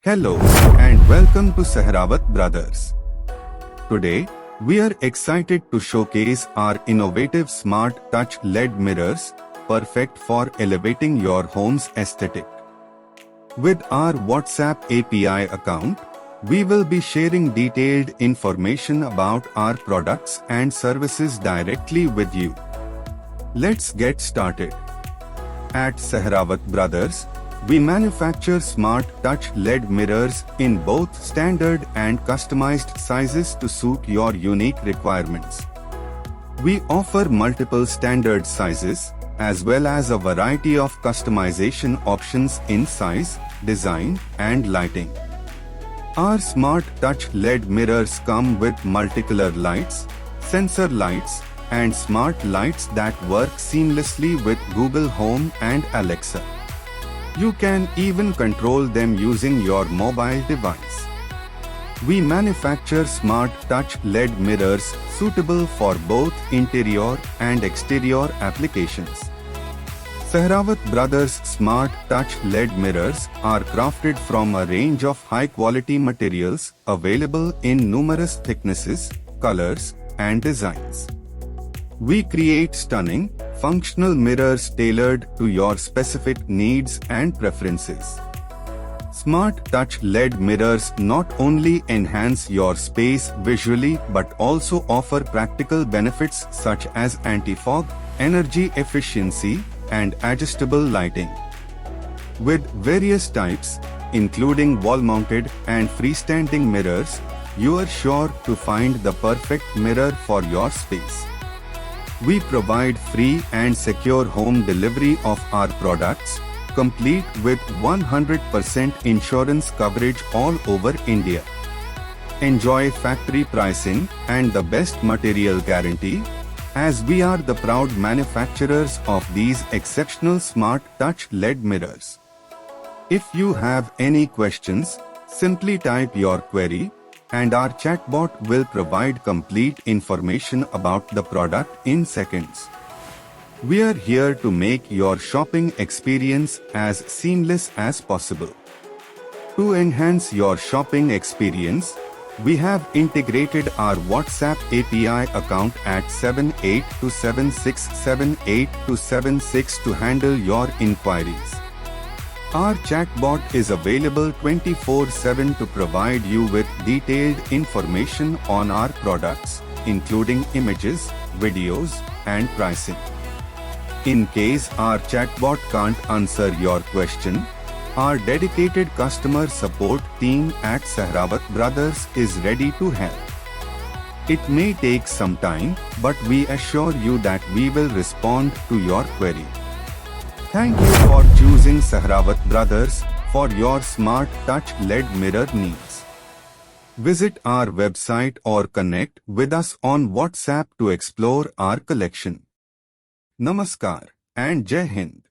Hello and welcome to Sehrawat Brothers. Today, we are excited to showcase our innovative smart touch LED mirrors, perfect for elevating your home's aesthetic. With our WhatsApp API account, we will be sharing detailed information about our products and services directly with you. Let's get started. At Sehrawat Brothers, we manufacture smart touch LED mirrors in both standard and customized sizes to suit your unique requirements. We offer multiple standard sizes, as well as a variety of customization options in size, design, and lighting. Our smart touch LED mirrors come with multicolor lights, sensor lights, and smart lights that work seamlessly with Google Home and Alexa. You can even control them using your mobile device. We manufacture smart touch LED mirrors suitable for both interior and exterior applications. Sehrawat Brothers Smart Touch LED mirrors are crafted from a range of high-quality materials available in numerous thicknesses, colors, and designs. We create stunning, functional mirrors tailored to your specific needs and preferences. Smart Touch LED mirrors not only enhance your space visually but also offer practical benefits such as anti-fog, energy efficiency, and adjustable lighting. With various types, including wall-mounted and freestanding mirrors, you are sure to find the perfect mirror for your space. We provide free and secure home delivery of our products, complete with 100% insurance coverage all over India. Enjoy factory pricing and the best material guarantee, as we are the proud manufacturers of these exceptional smart touch LED mirrors. If you have any questions, simply type your query, and our chatbot will provide complete information about the product in seconds. We are here to make your shopping experience as seamless as possible. To enhance your shopping experience, we have integrated our WhatsApp API account at 7827678276 to handle your inquiries. Our chatbot is available 24/7 to provide you with detailed information on our products, including images, videos, and pricing. In case our chatbot can't answer your question, our dedicated customer support team at Sehrawat Brothers is ready to help. It may take some time, but we assure you that we will respond to your query. Thank you for choosing Sehrawat Brothers for your smart touch LED mirror needs. Visit our website or connect with us on WhatsApp to explore our collection. Namaskar and Jai Hind.